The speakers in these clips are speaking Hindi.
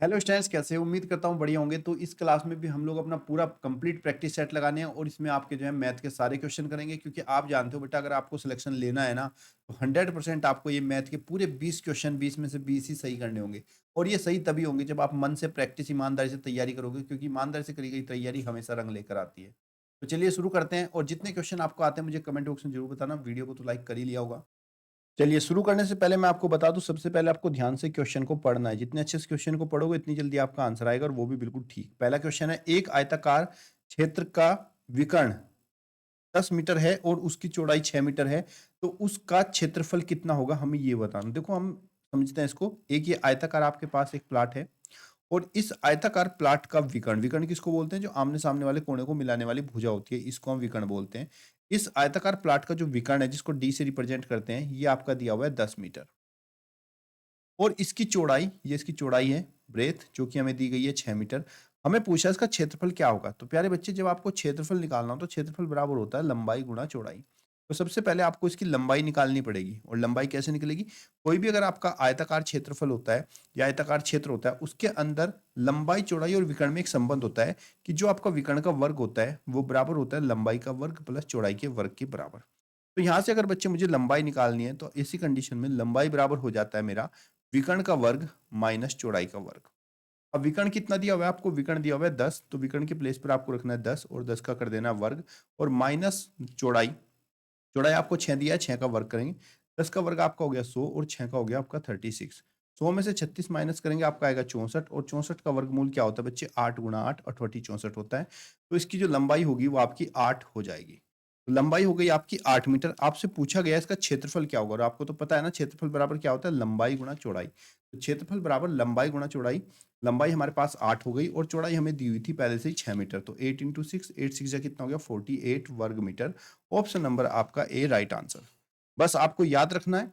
हेलो स्टूडेंट्स, कैसे हो? उम्मीद करता हूँ बढ़िया होंगे। तो इस क्लास में भी हम लोग अपना पूरा कंप्लीट प्रैक्टिस सेट लगाने हैं और इसमें आपके जो है मैथ के सारे क्वेश्चन करेंगे, क्योंकि आप जानते हो बेटा, अगर आपको सिलेक्शन लेना है ना, तो 100% आपको ये मैथ के पूरे 20 क्वेश्चन 20 में से 20 ही सही करने होंगे। और ये सही तभी होंगे जब आप मन से प्रैक्टिस ईमानदारी से तैयारी करोगे, क्योंकि ईमानदारी से करी गई तैयारी हमेशा रंग लेकर आती है। तो चलिए शुरू करते हैं, और जितने क्वेश्चन आपको आते हैं मुझे कमेंट बॉक्स में जरूर बताना। वीडियो को तो लाइक कर ही लिया होगा। चलिए शुरू करने से पहले मैं आपको बता दूं, सबसे पहले आपको ध्यान से क्वेश्चन को पढ़ना है। जितने अच्छे से क्वेश्चन को पढ़ोगे इतनी जल्दी आपका आंसर आएगा, और वो भी बिल्कुल ठीक। पहला क्वेश्चन है, एक आयताकार क्षेत्र का विकर्ण 10 मीटर है और उसकी चौड़ाई 6 मीटर है, तो उसका क्षेत्रफल कितना होगा, हमें ये बताना। देखो हम समझते हैं इसको। एक ये आयताकार आपके पास एक प्लाट है, और इस आयताकार प्लाट का विकर्ण, विकर्ण किसको बोलते हैं? जो आमने सामने वाले कोने को मिलाने वाली भुजा होती है, इसको हम विकर्ण बोलते हैं। इस आयताकार प्लाट का जो विकर्ण है, जिसको डी से रिप्रेजेंट करते हैं, ये आपका दिया हुआ है 10 मीटर। और इसकी चौड़ाई, ये इसकी चौड़ाई है, ब्रेथ, जो कि हमें दी गई है 6 मीटर। हमें पूछा इसका क्षेत्रफल क्या होगा। तो प्यारे बच्चे, जब आपको क्षेत्रफल निकालना हो तो क्षेत्रफल बराबर होता है लंबाई गुणा चौड़ाई। तो सबसे पहले आपको इसकी लंबाई निकालनी पड़ेगी। और लंबाई कैसे निकलेगी? कोई भी अगर आपका आयताकार क्षेत्रफल होता है या आयताकार क्षेत्र होता है, उसके अंदर लंबाई चौड़ाई और विकर्ण में एक संबंध होता है कि जो आपका विकर्ण का वर्ग होता है वो बराबर होता है लंबाई का वर्ग प्लस चौड़ाई के वर्ग के बराबर। तो यहाँ से अगर बच्चे मुझे लंबाई निकालनी है, तो इसी कंडीशन में लंबाई बराबर हो जाता है मेरा विकर्ण का वर्ग माइनस चौड़ाई का वर्ग। अब विकर्ण कितना दिया हुआ है आपको? विकर्ण दिया हुआ है 10, तो विकर्ण के प्लेस पर आपको रखना है 10, और 10 का कर देना वर्ग, और माइनस चौड़ाई। चौड़ाई आपको 6 दिया है, 6 का वर्ग करेंगे। 10 का वर्ग आपका हो गया 100, और 6 का हो गया आपका 36। 100 में से 36 माइनस करेंगे, आपका आएगा 64, और 64 का वर्गमूल क्या होता है बच्चे? 8 गुणा 8, 88 64 होता है। तो इसकी जो लंबाई होगी वो आपकी 8 हो जाएगी। तो लंबाई हो गई आपकी 8 मीटर। आपसे पूछा गया इसका क्षेत्रफल क्या होगा, और आपको तो पता है ना क्षेत्रफल बराबर क्या होता है? लंबाई गुणा चौड़ाई। तो क्षेत्रफल बराबर लंबाई गुणा चौड़ाई। लंबाई हमारे पास 8 हो गई, और चौड़ाई हमें दी हुई थी पहले से ही 6 मीटर। तो 8 इंटू सिक्स, 8 सिक्स जा कितना हो गया? 48 वर्ग मीटर। ऑप्शन नंबर आपका ए राइट आंसर। बस आपको याद रखना है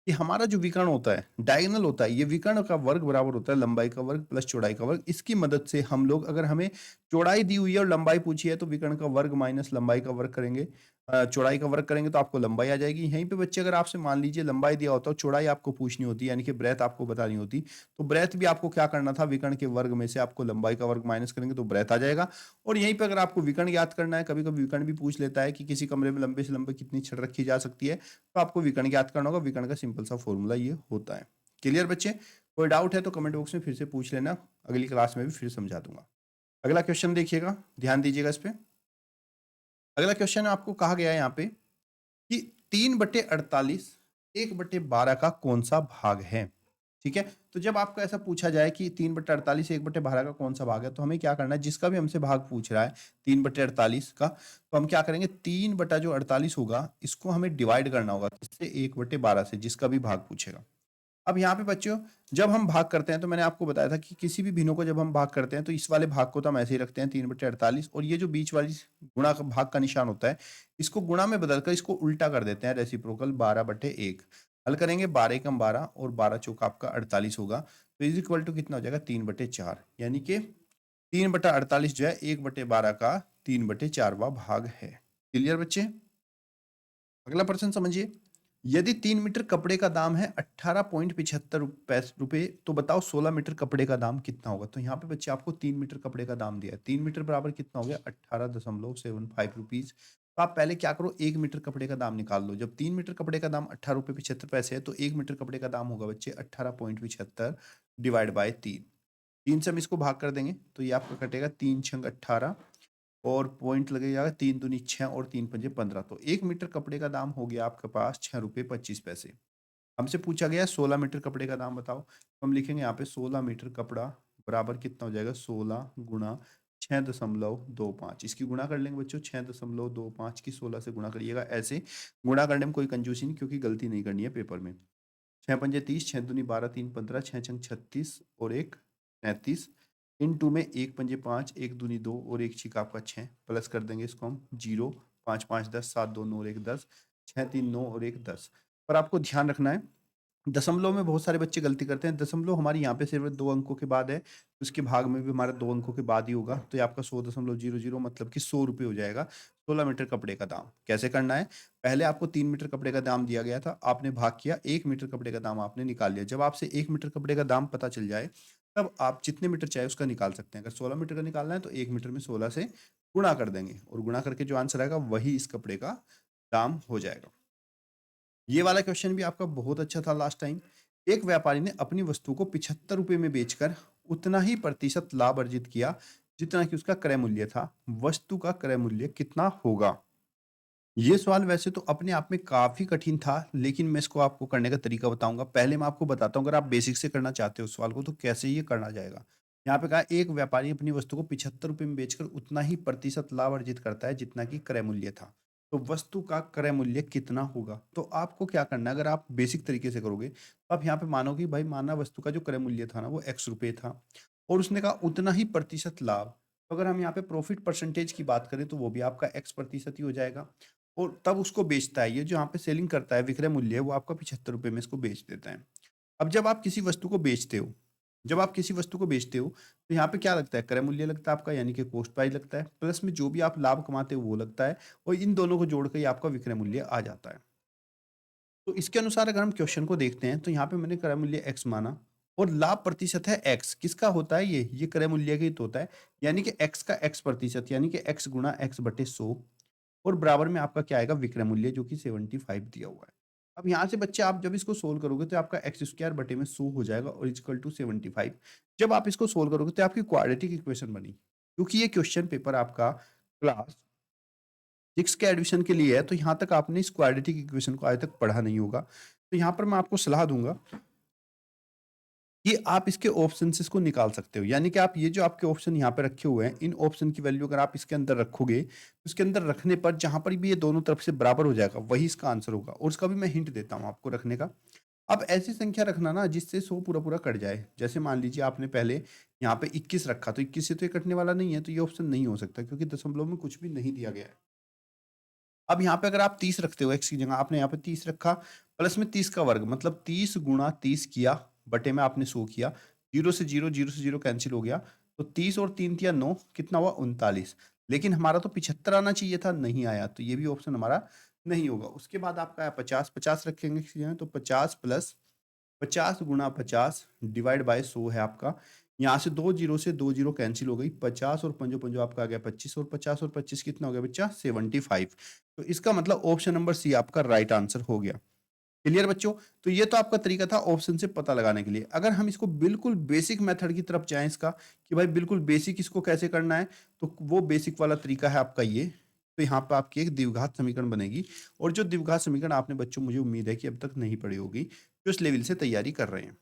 कि हमारा जो विकर्ण होता है, डायगोनल होता है, ये विकर्ण का वर्ग बराबर होता है लंबाई का वर्ग प्लस चौड़ाई का वर्ग। इसकी मदद से हम लोग, अगर हमें चौड़ाई दी हुई है और लंबाई पूछी है, तो विकर्ण का वर्ग माइनस लंबाई का वर्ग करेंगे, चौड़ाई का वर्ग करेंगे, तो आपको लंबाई आ जाएगी। यहीं पे बच्चे, अगर आपसे मान लीजिए लंबाई दिया होता है, चौड़ाई आपको पूछनी होती, यानी कि ब्रेथ आपको बतानी होती, तो ब्रेथ भी आपको क्या करना था? विकर्ण के वर्ग में से आपको लंबाई का वर्ग माइनस करेंगे तो ब्रेथ आ जाएगा। और यहीं पे अगर आपको विकर्ण याद करना है, कभी कभी विकर्ण भी पूछ लेता है कि किसी कमरे में लंबे से लंबे कितनी छड़ रखी जा सकती है, तो आपको विकर्ण ज्ञात करना होगा। विकर्ण का सिंपल सा फॉर्मूला ये होता है। क्लियर बच्चे? कोई डाउट है तो कमेंट बॉक्स में फिर से पूछ लेना, अगली क्लास में भी फिर समझा दूंगा। अगला क्वेश्चन देखिएगा, ध्यान दीजिएगा इस पे। अगला क्वेश्चन आपको कहा गया है यहाँ पे कि 3/48 1/12 का कौन सा भाग है? ठीक है। तो जब आपको ऐसा पूछा जाए कि 3/48 1/12 का कौन सा भाग है, तो हमें क्या करना है? जिसका भी हमसे भाग पूछ रहा है 3/48 का, तो हम क्या करेंगे? 3 बटा जो 48 होगा, इसको हमें डिवाइड करना होगा इससे, 1/12 से, जिसका भी भाग पूछेगा। अब यहाँ पे बच्चों, जब हम भाग करते हैं, तो मैंने आपको बताया था कि किसी भी भिन्नों को जब हम भाग करते हैं, तो इस वाले भाग को तो हम ऐसे ही रखते हैं 3/48, और ये जो बीच वाली गुणा का भाग का निशान होता है, इसको गुणा में बदलकर इसको उल्टा कर देते हैं, रेसिप्रोकल 12/1। हल करेंगे, 12 एकम 12, और 12 चौका आपका 48 होगा। तो इज इक्वल टू कितना हो जाएगा? 3/4, यानी कि 3/48 जो है 1/12 का 3/4वां भाग है। क्लियर बच्चे? अगला प्रश्न समझिए। यदि 3 मीटर कपड़े का दाम है 18.75 रुपए, तो बताओ 16 मीटर कपड़े का दाम कितना होगा। तो यहाँ पे बच्चे आपको 3 मीटर कपड़े का दाम दिया है। 3 मीटर बराबर कितना हो गया? 18.75 रुपीज। तो आप पहले क्या करो? 1 मीटर कपड़े का दाम निकाल लो। जब 3 मीटर कपड़े का दाम 18 रुपये 75 पैसे है, तो 1 मीटर कपड़े का दाम होगा बच्चे 18.75 डिवाइड बाय 3। 3 से हम इसको भाग कर देंगे, तो ये आपका कटेगा 3×6 = 18, और पॉइंट लगेगा 3 दूनी 6 और 3 पंजे 15। तो 1 मीटर कपड़े का दाम हो गया आपके पास 6 रुपये 25 पैसे। हमसे पूछा गया 16 मीटर कपड़े का दाम बताओ, तो हम लिखेंगे यहाँ पे 16 मीटर कपड़ा बराबर कितना हो जाएगा? 16 गुणा 6.25। इसकी गुणा कर लेंगे बच्चों, 6.25 की 16 से गुणा करिएगा। ऐसे गुणा करने में कोई कंजूसी नहीं, क्योंकि गलती नहीं करनी है पेपर में। 6 पंजे 30, 6 दूनी 12, 3 15, 6 छंग 36, और 1 33। इन टू में 1 पंजे 5, 1 दूनी 2, और 1 छिका आपका 6। प्लस कर देंगे इसको हम 0, 5 5 10, 7 2 9 और 1 10, 6 3 9 और 1 10। पर आपको ध्यान रखना है, दशमलव में बहुत सारे बच्चे गलती करते हैं। दशमलव हमारी यहाँ पे सिर्फ 2 अंकों के बाद है, उसके भाग में भी हमारा 2 अंकों के बाद ही होगा। तो ये आपका 100.00, मतलब कि 100 रुपये हो जाएगा। 16 मीटर कपड़े का दाम कैसे करना है? पहले आपको 3 मीटर कपड़े का दाम दिया गया था, आपने भाग किया, 1 मीटर कपड़े का दाम आपने निकाल लिया। जब आपसे 1 मीटर कपड़े का दाम पता चल जाए, तब आप जितने मीटर चाहे उसका निकाल सकते हैं। अगर 16 मीटर का निकालना है तो 1 मीटर में 16 से गुणा कर देंगे और गुणा करके जो आंसर आएगा वही इस कपड़े का दाम हो जाएगा। ये वाला क्वेश्चन भी आपका बहुत अच्छा था लास्ट टाइम। एक व्यापारी ने अपनी वस्तु को 75 रुपए में बेचकर उतना ही प्रतिशत लाभ अर्जित किया जितना कि उसका क्रय मूल्य था। वस्तु का क्रय मूल्य कितना होगा? ये सवाल वैसे तो अपने आप में काफी कठिन था, लेकिन मैं इसको आपको करने का तरीका बताऊंगा। पहले मैं आपको बताता हूँ, अगर आप बेसिक से करना चाहते हो इस सवाल को तो कैसे ये करना जाएगा। यहाँ पे कहा एक व्यापारी अपनी वस्तु को 75 रुपए में बेचकर उतना ही प्रतिशत लाभ अर्जित करता है जितना कि क्रय मूल्य था। तो वस्तु का क्रय मूल्य कितना होगा? तो आपको क्या करना है, अगर आप बेसिक तरीके से करोगे तो आप यहाँ पे मानोगे भाई, माना वस्तु का जो क्रय मूल्य था ना वो x रुपए था और उसने कहा उतना ही प्रतिशत लाभ। तो अगर हम यहाँ पे प्रॉफिट परसेंटेज की बात करें तो वो भी आपका x प्रतिशत ही हो जाएगा। और तब उसको बेचता है, ये जो यहाँ पे सेलिंग करता है, विक्रय मूल्य है, वो आपका 75 रुपए में इसको बेच देता है। अब जब आप किसी वस्तु को बेचते हो, जब आप किसी वस्तु को बेचते हो तो यहाँ पे क्या लगता है, क्रय मूल्य लगता है आपका, यानी कि कॉस्ट प्राइस लगता है, प्लस में जो भी आप लाभ कमाते हो वो लगता है और इन दोनों को जोड़ के ही आपका विक्रय मूल्य आ जाता है। तो इसके अनुसार अगर हम क्वेश्चन को देखते हैं तो यहाँ पे मैंने क्रय मूल्य एक्स माना और लाभ प्रतिशत है एक्स। किसका होता है ये क्रय मूल्य का ही तो होता है, यानी कि एक्स का एक्स प्रतिशत, यानी कि एक्स गुणा एक्स बटे 100 और बराबर में आपका क्या आएगा, विक्रय मूल्य जो कि 75 दिया हुआ है। अब यहाँ से बच्चे आप जब इसको सोल्व करोगे तो आपका एक्स स्क्वायर बटे में 100 हो जाएगा और इक्वल टू 75। जब आप इसको सोल्व करोगे तो आपकी क्वाड्रेटिक इक्वेशन बनी, क्योंकि ये क्वेश्चन पेपर आपका क्लास 6 के एडमिशन के लिए है, तो यहाँ तक आपने इस क्वाड्रेटिक इक्वेशन को आज तक पढ़ा नहीं होगा। तो यहाँ पर मैं आपको सलाह दूंगा कि आप इसके ऑप्शन से इसको निकाल सकते हो, यानी कि आप ये जो आपके ऑप्शन यहाँ पे रखे हुए हैं, इन ऑप्शन की वैल्यू अगर आप इसके अंदर रखोगे तो इसके अंदर रखने पर जहां पर भी ये दोनों तरफ से बराबर हो जाएगा वही इसका आंसर होगा। और इसका भी मैं हिंट देता हूँ आपको रखने का। अब ऐसी संख्या रखना ना जिससे 100 पूरा पूरा कट जाए। जैसे मान लीजिए आपने पहले यहाँ पे 21 रखा, तो 21 से तो ये कटने वाला नहीं है, तो ये ऑप्शन नहीं हो सकता क्योंकि दशमलव में कुछ भी नहीं दिया गया है। अब यहाँ पे अगर आप 30 रखते हो, एक्स की जगह आपने यहाँ पे 30 रखा, प्लस में 30 का वर्ग मतलब 30 गुणा 30 किया, बटे में आपने 100 किया, जीरो से जीरो कैंसिल हो गया, तो 30 और 3 तिया 9, कितना हुआ 39। लेकिन हमारा तो 75 आना चाहिए था, नहीं आया, तो ये भी ऑप्शन हमारा नहीं होगा। उसके बाद आपका 50 50 रखेंगे इसकी जगह, तो 50 प्लस 50 गुणा 50 डिवाइड बाय 100 है आपका। यहाँ से 2 जीरो से 2 जीरो कैंसिल हो गई, 50 और पंजो पंजो आपका आ गया 25 और 50 और 25 कितना हो गया बच्चा 75। तो इसका मतलब ऑप्शन नंबर सी आपका राइट आंसर हो गया। क्लियर बच्चों? तो ये तो आपका तरीका था ऑप्शन से पता लगाने के लिए। अगर हम इसको बिल्कुल बेसिक मेथड की तरफ जाएं इसका, कि भाई बिल्कुल बेसिक इसको कैसे करना है, तो वो बेसिक वाला तरीका है आपका ये। तो यहाँ पे आपकी एक द्विघात समीकरण बनेगी और जो द्विघात समीकरण आपने बच्चों, मुझे उम्मीद है कि अब तक नहीं पढ़ी होगी, जो इस लेवल से तैयारी कर रहे हैं।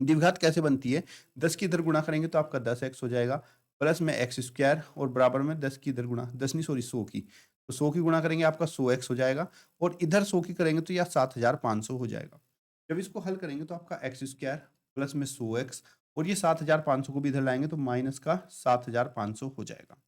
द्विघात कैसे बनती है, 10 की इधर गुणा करेंगे तो आपका 10x हो जाएगा, प्लस में एक्स स्क्वायर और बराबर में 10 की इधर गुणा, 10 नहीं सॉरी 100 की, तो 100 की गुणा करेंगे आपका 100x हो जाएगा और इधर 100 की करेंगे तो यह 7500 हो जाएगा। जब इसको हल करेंगे तो आपका एक्स स्क्वायर प्लस में 100x और ये 7500 को भी इधर लाएंगे तो माइनस का 7500 हो जाएगा।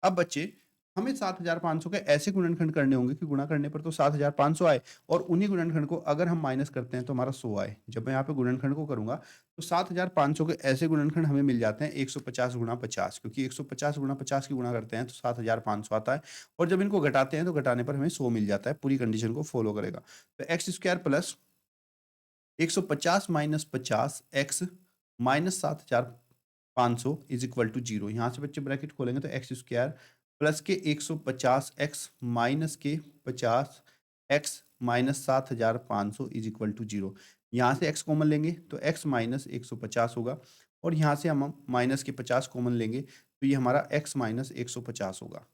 अब बच्चे हमें 7500 के ऐसे गुणनखंड करने होंगे कि गुणा करने पर तो 7500 आए और उन्हीं गुणनखंड को अगर हम माइनस करते हैं तो हमारा 100 आए। जब मैं यहाँ पे गुणनखंड को करूंगा तो 7500 के ऐसे गुणनखंड हमें मिल जाते हैं 150 गुणा 50, क्योंकि 150 गुणा 50 की गुणा करते हैं तो 7500 आता है और जब इनको घटाते हैं तो घटाने पर हमें 100 मिल जाता है। पूरी कंडीशन को फॉलो करेगा तो x square plus 150 minus 50 x minus 7500 is equal to 0। यहाँ से बच्चे ब्रैकेट खोलेंगे तो एक्स स्क्वायर प्लस के 150 एक्स माइनस के 50 x minus 7500 is equal to 0। यहाँ से एक्स कॉमन लेंगे तो एक्स माइनस 150 होगा और यहाँ से हम माइनस के 50 कॉमन लेंगे तो ये हमारा एक्स माइनस 150 होगा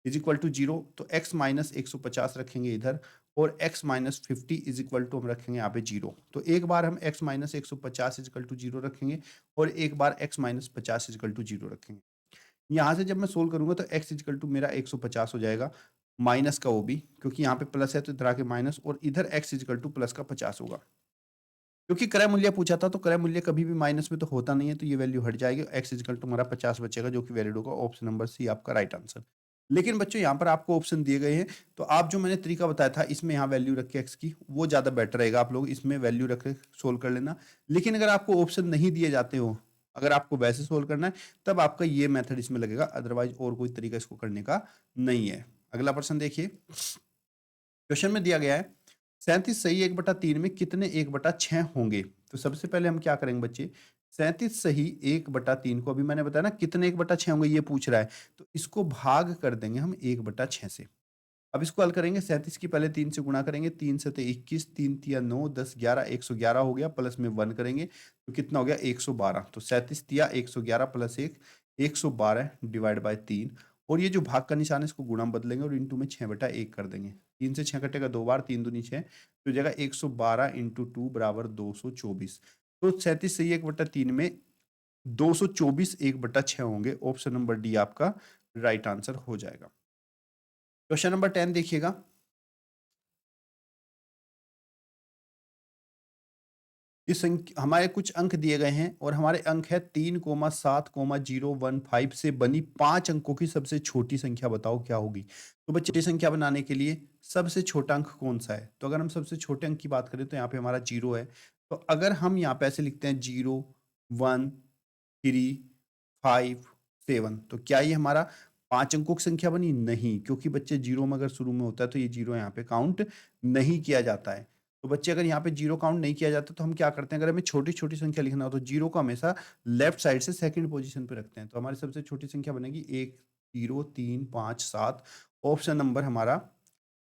इज इक्वल टू 0। तो एक्स माइनस 150 रखेंगे इधर और x minus 50 is equal to हम रखेंगे यहाँ पे 0। तो एक बार हम x minus 150 is equal to 0 रखेंगे और एक बार x minus 50 is equal to 0 रखेंगे। यहाँ से जब मैं सोल्व करूंगा तो x इक्वल टू मेरा 150 हो जाएगा, माइनस का वो भी, क्योंकि यहाँ पे प्लस है तो इधर आके माइनस, और इधर x इक्वल टू प्लस का 50 होगा। क्योंकि क्रय मूल्य पूछा था तो क्रय मूल्य कभी भी माइनस में तो होता नहीं है, तो ये वैल्यू हट जाएगी, x इक्वल टू हमारा 50 बचेगा जो कि वैलिड होगा। ऑप्शन नंबर सी आपका राइट आंसर। लेकिन बच्चों यहाँ पर आपको ऑप्शन दिए गए हैं तो आप जो मैंने तरीका बताया था इसमें यहाँ वैल्यू रख के x की, वो ज्यादा बेटर रहेगा। आप लोग इसमें वैल्यू रख के सोल्व कर लेना। लेकिन अगर आपको ऑप्शन नहीं दिए जाते हो, अगर आपको वैसे सोल्व करना है तब आपका ये मेथड इसमें लगेगा, अदरवाइज और कोई तरीका इसको करने का नहीं है। अगला प्रश्न देखिए, क्वेश्चन में दिया गया है 37 सही 1/3 में कितने 1/6 होंगे। तो सबसे पहले हम क्या करेंगे बच्चे, 37 सही 1/3 को अभी मैंने बताया ना कितने 1/6 होंगे ये पूछ रहा है। तो इसको भाग कर देंगे हम 1/6 से। अब इसको हल करेंगे 37 की पहले 3 से गुणा करेंगे 3 से तो 21 3 तिया 9 10 11 111 हो गया प्लस में 1 करेंगे तो कितना हो गया 112 तो 37 तिया 111 प्लस 1 112 डिवाइड बाय 3 और ये जो भाग का निशान है इसको गुणा में बदलेंगे और इंटू में 6/1 कर देंगे 3 से 6 कटेगा 2 बार 3 दूनी 6 तो हो जाएगा 112 इंटू 2 बराबर 224 तो 37 से 1/3 में 224 1/6 होंगे ऑप्शन नंबर डी आपका राइट आंसर हो जाएगा। क्वेश्चन नंबर 10 देखिएगा। हमारे कुछ अंक दिए गए हैं और हमारे अंक है 3,7,015 से बनी 5 अंकों की सबसे छोटी संख्या बताओ क्या होगी। तो बच्चे छोटी संख्या बनाने के लिए सबसे छोटा अंक कौन सा है? तो अगर हम सबसे छोटे अंक की बात करें तो यहाँ पे हमारा 0 है। तो अगर हम यहाँ पे ऐसे लिखते हैं 0 1 3 5 7 तो क्या ये हमारा 5 अंकों की संख्या बनी? नहीं, क्योंकि बच्चे 0 में अगर शुरू में होता है तो ये 0 यहाँ पे काउंट नहीं किया जाता है। तो बच्चे अगर यहाँ पे 0 काउंट नहीं किया जाता तो हम क्या करते हैं, अगर हमें छोटी-छोटी संख्या लिखना हो तो 0 को हमेशा लेफ्ट साइड से सेकंड पोजीशन पे रखते हैं। तो हमारी सबसे छोटी संख्या बनेगी 1 0 3 5 7 ऑप्शन नंबर हमारा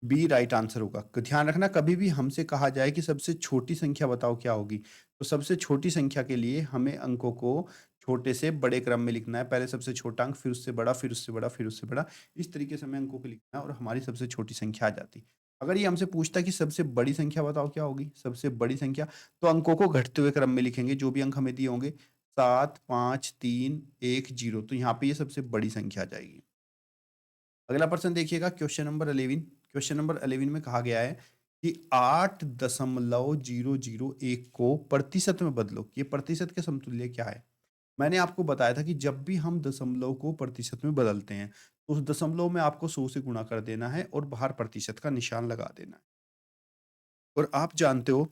बी राइट आंसर होगा। ध्यान रखना कभी भी हमसे कहा जाए कि सबसे छोटी संख्या बताओ क्या होगी, तो सबसे छोटी संख्या के लिए हमें अंकों को छोटे से बड़े क्रम में लिखना है। पहले सबसे छोटा अंक, फिर उससे बड़ा, फिर उससे बड़ा, फिर उससे बड़ा। इस तरीके से हमें अंकों को लिखना है और हमारी सबसे छोटी संख्या आ जाती। अगर ये हमसे पूछता कि सबसे बड़ी संख्या बताओ क्या होगी, सबसे बड़ी संख्या, तो अंकों को घटते हुए क्रम में लिखेंगे। जो भी अंक हमें दिए होंगे 7 5 3 1 0 तो यहाँ पे ये सबसे बड़ी संख्या आ जाएगी। अगला प्रश्न देखिएगा क्वेश्चन नंबर 11। क्वेश्चन नंबर 11 में कहा गया है कि 8,001 को प्रतिशत में बदलो। ये प्रतिशत के समतुल्य क्या है? मैंने आपको बताया था कि जब भी हम दशमलव को प्रतिशत में बदलते हैं तो उस दशमलव में आपको 100 से गुणा कर देना है और बाहर प्रतिशत का निशान लगा देना है। और आप जानते हो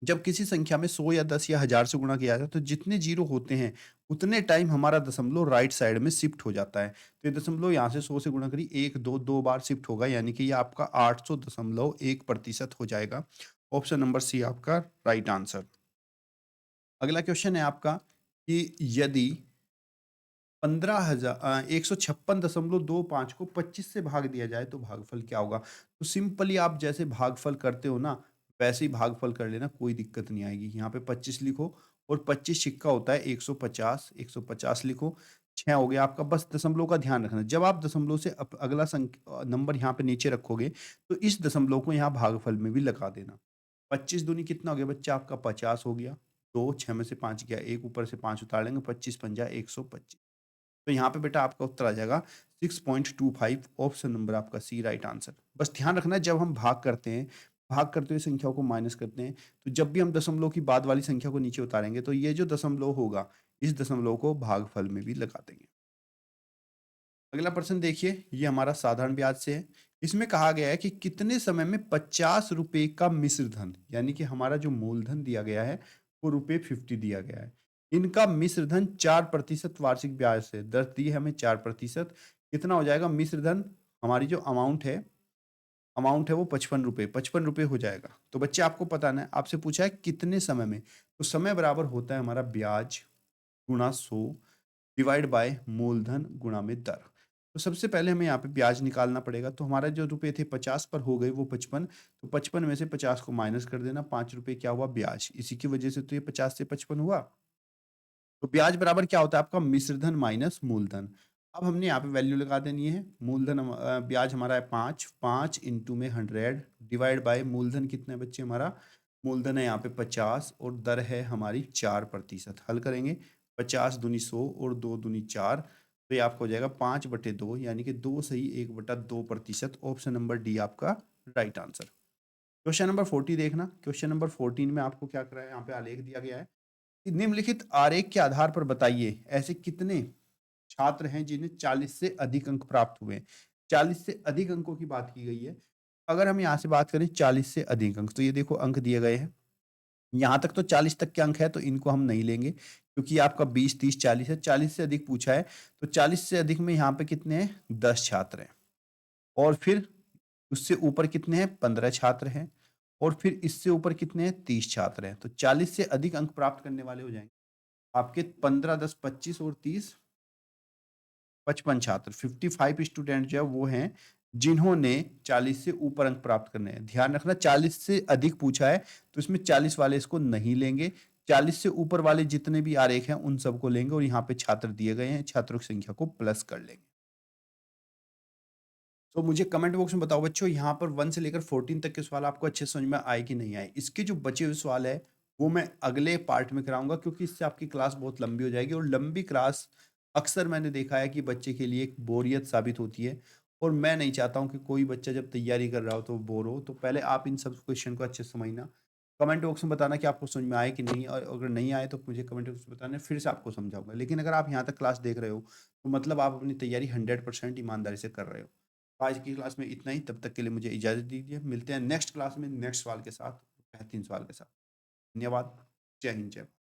जब किसी संख्या में 100 या 10 या 1000 से गुणा किया जाता है तो जितने जीरो होते हैं उतने टाइम हमारा दशमलव राइट साइड में शिफ्ट हो जाता है। तो ये दशमलव यहाँ से 100 से गुणा करी 1 2 2 बार शिफ्ट होगा यानी कि ये आपका 800.1% हो जाएगा। ऑप्शन नंबर सी आपका राइट आंसर। अगला क्वेश्चन है आपका कि यदि 156.25 को 25 से भाग दिया जाए तो भागफल क्या होगा? तो सिंपली आप जैसे भागफल करते हो ना वैसे ही भागफल कर लेना, कोई दिक्कत नहीं आएगी। यहाँ पे 25 लिखो और 25 सिक्का होता है 150, 150 लिखो, 6 हो गया आपका। बस दशमलव का ध्यान रखना, जब आप दशमलव से अगला नंबर यहाँ पे नीचे रखोगे तो इस दशमलव को यहाँ भागफल में भी लगा देना। 25 दूनी कितना हो गया बच्चा आपका? 50 हो गया। 2 6 में से 5 गया, एक ऊपर से 5 उतार लेंगे, 25 पंजा 125। तो यहाँ पे बेटा आपका उत्तर आ जाएगा 6.25 ऑप्शन नंबर आपका सी राइट आंसर। बस ध्यान रखना जब हम भाग करते हैं, भाग करते हुए संख्याओं को माइनस करते हैं, तो जब भी हम दशमलव की बाद वाली संख्या को नीचे उतारेंगे तो ये जो दशमलव होगा इस दशमलव को भागफल में भी लगा देंगे। अगला प्रश्न देखिए, ये हमारा साधारण ब्याज से है। इसमें कहा गया है कि कितने समय में 50 रुपए का मिश्र धन, यानी कि हमारा जो मूलधन दिया गया है वो रुपए 50 दिया गया है, इनका मिश्र धन 4% वार्षिक ब्याज से दर दी है हमें 4%। कितना हो जाएगा मिश्र धन? हमारी जो अमाउंट है वो 55 रुपए हो जाएगा। तो बच्चे आपको पता ना, आपसे पूछा है कितने समय में, तो समय बराबर होता है हमारा ब्याज गुणा 100 डिवाइड बाय मूलधन गुणा में दर। तो सबसे पहले हमें यहाँ पे ब्याज निकालना पड़ेगा। तो हमारा जो रुपए थे 50 पर हो गए वो 55, तो 55 में से 50 को माइनस कर देना, 5 रुपए क्या हुआ? ब्याज। इसी की वजह से तो ये 50 से 55 हुआ। तो ब्याज बराबर क्या होता है आपका? मिश्रधन माइनस मूलधन। अब हमने यहाँ पे वैल्यू लगा देनी है। मूलधन ब्याज हमारा है 5, 5 इंटू में 100 डिवाइड बाय मूलधन कितना है बच्चे हमारा? मूलधन है यहाँ पे 50 और दर है हमारी 4%। हल करेंगे 50 दूनी 100 और 2 दूनी 4, तो ये आपको हो जाएगा 5/2 यानी कि 2 सही 1/2%। ऑप्शन नंबर डी आपका राइट आंसर। क्वेश्चन नंबर 40 देखना। क्वेश्चन नंबर 14 में आपको क्या कराया, यहाँ पे आलेख दिया गया है कि निम्नलिखित आरेख के आधार पर बताइए ऐसे कितने छात्र हैं जिन्हें 40 से अधिक अंक प्राप्त हुए। 40 से अधिक अंकों की बात की गई है। अगर हम यहाँ से बात करें 40 से अधिक अंक, तो ये देखो अंक दिए गए हैं। यहाँ तक तो 40 तक के अंक है तो इनको हम नहीं लेंगे क्योंकि आपका 20 30 40 है। 40 से अधिक पूछा है तो 40 से अधिक में यहाँ पे कितने हैं? 10 छात्र हैं। और फिर उससे ऊपर कितने हैं? 15 छात्र हैं। और फिर इससे ऊपर कितने हैं? 30 छात्र हैं। तो 40 से अधिक अंक प्राप्त करने वाले हो जाएंगे आपके 15, 10, 25 और 30, 55 छात्र, 55 स्टूडेंट जो है वो हैं जिन्होंने 40 से ऊपर अंक प्राप्त करने हैं। ध्यान रखना 40 से अधिक पूछा है तो इसमें 40 वाले इसको नहीं लेंगे। 40 से ऊपर वाले जितने भी आरेख हैं उन सबको लेंगे और यहाँ पे छात्र दिए गए हैं, छात्रों की संख्या को प्लस कर लेंगे। तो मुझे कमेंट बॉक्स में बताओ बच्चों, यहाँ पर 1 से लेकर 14 तक के सवाल आपको अच्छे से समझ में आए कि नहीं आए। इसके जो बचे हुए सवाल है वो मैं अगले पार्ट में कराऊंगा, क्योंकि इससे आपकी क्लास बहुत लंबी हो जाएगी और लंबी क्लास अक्सर मैंने देखा है कि बच्चे के लिए एक बोरियत साबित होती है और मैं नहीं चाहता हूँ कि कोई बच्चा जब तैयारी कर रहा हो तो वो बोर हो। तो पहले आप इन सब क्वेश्चन को अच्छे से समझना। कमेंट बॉक्स में बताना कि आपको समझ में आए कि नहीं, और अगर नहीं आए तो मुझे कमेंट बॉक्स में बताना, फिर से आपको समझाऊंगा। लेकिन अगर आप यहाँ तक क्लास देख रहे हो तो मतलब आप अपनी तैयारी 100% ईमानदारी से कर रहे हो। आज की क्लास में इतना ही। तब तक के लिए मुझे इजाज़त दीजिए। मिलते हैं नेक्स्ट क्लास में नेक्स्ट सवाल के साथ, बेहतरीन सवाल के साथ। धन्यवाद। जय हिंद, जय भारत।